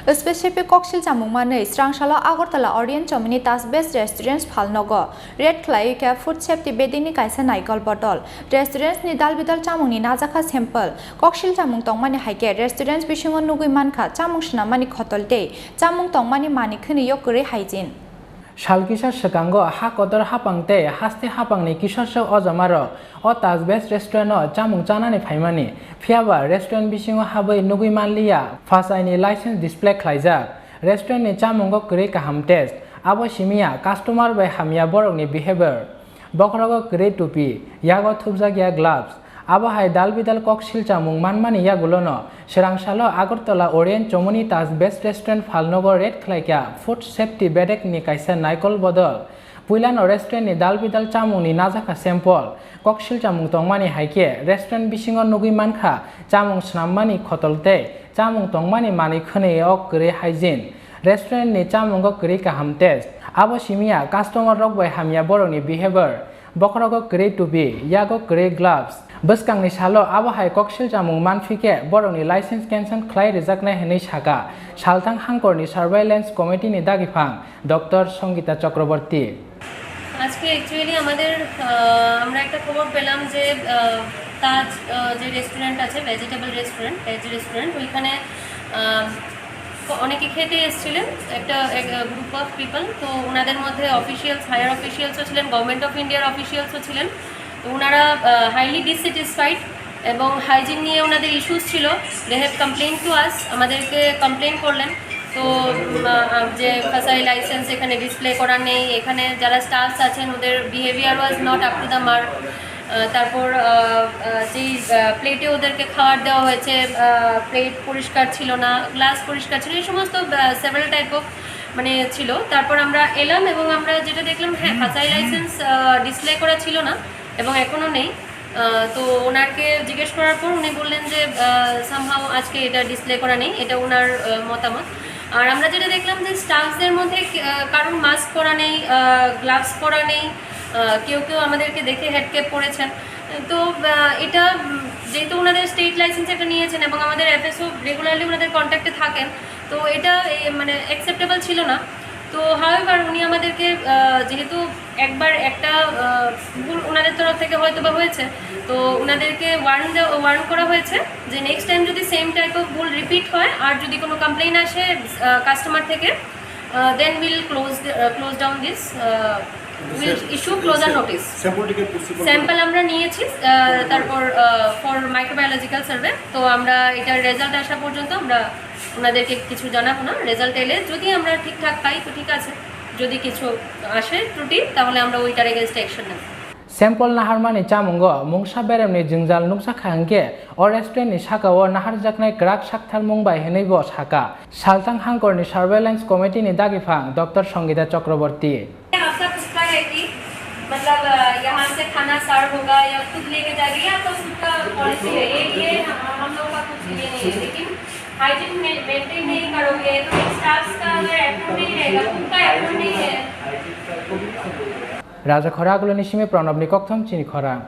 Specific cocktail Chowmuhani, Srangsalo, Agartala, Orient, Chowmuhani, best restaurants, Phalnogo, Red Khlaikha, food safety, Bedek, Kaisa, Nickel bottle, restaurants, Nidal Bidal Chowmuhani, Nazaka Simple, cocktail Chowmuhani Tongmani Hike, restaurants, Bishungo Nugi Manka, Chowmuhani Mani Kotol Day, Chowmuhani Tongmani Mani Kuni Yokuri Hygiene. Shalkisha Shakango, Hakotor Hapangte, Hasti Hapangni, Kishosho Ozamaro, Otas Best Restaurant, Chowmuhani Chanani Paimani, Fiaba, Restaurant Bishingo Habe Nugi Manlia, Fasaini License Display Khlaikha, Restaurant ni Chowmuhani Khlaikha Ham Test, Abo Shimia, Customer by Hamia Borogni Behavior, Bokrogo Grade 2P, Yago Thubzagia Gloves, Abo Hai Dalbidal Cocktail Chowmuhani Manmani Yagulono, Srangsalo, Agartala, Orient, Chowmuhani Best Restaurant, Phalnogo, Red Khlaikha, Food Safety, Bedek ni Kaisa Nickel Bodol, Puilano Restaurant ni Dalbidal Chowmuhani Nazaka Sample, Cocktail Chowmuhani Tongmani Haike, Restaurant Bishingo Nugi Manka, Chowmuhani Snammani Khotolte, Chowmuhani Tongmani Mani Khune Yok Gre Hygiene, Restaurant ni Chowmuhani Khlaikha Ham Test, Abo Shimia, Customer Rog by Hamia Borogni Behavior, Bokrogo Grade 2B, Yago Grade Gloves, Buskangni Shalo, Abo Hai Cocktail Chowmuhani Manfike, Borogni License Cancel Clay Rezakna Heni Shaka, Shaltang Hangkorni Surveillance Committee ni Dagifang, Dr. Songita Chakraborty. আজকে actually আমাদের আমরা একটা খবর পেলাম যে তাজ যে restaurant আছে vegetable restaurant veg restaurant ওইখানে অনেকে খেতে এসেছিলেন একটা গ্রুপ অফ পিপল তো ওনাদের মধ্যে অফিসিয়ালস হায়ার অফিসিয়ালসও ছিলেন গভর্নমেন্ট অফ ইন্ডিয়ার অফিসিয়ালসও ছিলেন তো ওনারা হাইলি ডিসস্যাটিসফাইড এবং হাইজিন নিয়ে ওনাদের ইস্যুস ছিল they have complain to us আমাদেরকে কমপ্লেন করলেন তো যে ফাসাই লাইসেন্স এখানে ডিসপ্লে করা নেই এখানে যারা স্টাফস আছেন ওদের behaviour was not up to the mark তারপর যেই প্লেটে ওদেরকে খাবার দেওয়া হয়েছে প্লেট পরিষ্কার ছিল না গ্লাস পরিষ্কার ছিল এই সমস্ত সেভারাল টাইপ অফ মানে ছিল তারপর আমরা এলাম এবং আমরা যেটা দেখলাম হ্যাঁ ফাসাই লাইসেন্স ডিসপ্লে করা ছিল না এবং এখনও নেই তো ওনারকে জিজ্ঞেস করার পর উনি বললেন যে সামহাও আজকে এটা ডিসপ্লে করা নেই এটা ওনার মতামত আর আমরা যেটা দেখলাম যে স্টাফসদের মধ্যে কারণ মাস্ক পরা নেই গ্লাভস পরা নেই কেউ কেউ আমাদেরকে দেখে হেডক্যাপ পরেছেন তো এটা যেহেতু ওনাদের স্টেট লাইসেন্স একটা নিয়েছেন এবং আমাদের এফএসও রেগুলারলি ওনাদের কন্ট্যাক্টে থাকেন তো এটা মানে অ্যাকসেপ্টেবল ছিল না তো হাওয়েভার উনি আমাদেরকে যেহেতু একবার একটা ভুল ওনাদের তরফ থেকে হয়তো বা হয়েছে তো ওনাদেরকে ওয়ার্ন করা হয়েছে যে নেক্সট টাইম যদি সেম টাইপ অফ ভুল রিপিট হয় আর যদি কোনো কমপ্লেইন আসে কাস্টমার থেকে then will close down this will issue closure notice sample আমরা নিয়েছি তারপর ফর মাইক্রোবায়োলজিক্যাল সার্ভে তো আমরা এটার রেজাল্ট আসা পর্যন্ত আমরা ওনাদেরকে কিছু জানাবো না রেজাল্ট এলে যদি আমরা ঠিকঠাক পাই তো ঠিক আছে যদি কিছু আসে ত্রুটি তাহলে আমরা ওইটার এগেইনস্ট অ্যাকশন নেব Sample Naharmani Chowmuhani Mungsa Beremni Jingjal Nuksa Khangke or restaurant ni Shaka or Nahar Jaknai Krak Shakthar Mumbai Henebo Shaka Shaltang Hangkorni Surveillance Committee ni Dagifang Dr. Songita Chakraborty आपका किसका है कि मतलब यहाँ से खाना सर्व होगा या खुद लेके जाएगी या तो उसका पॉलिसी है ये हम लोग का कुछ ये नहीं है लेकिन हाइजीन मेंटेन नहीं करोगे तो स्टाफ का अगर एफर्ट नहीं रहेगा उनका एफर्ट नहीं है Raja Khorang Nishime Pranab Nikoktham Chini Khorang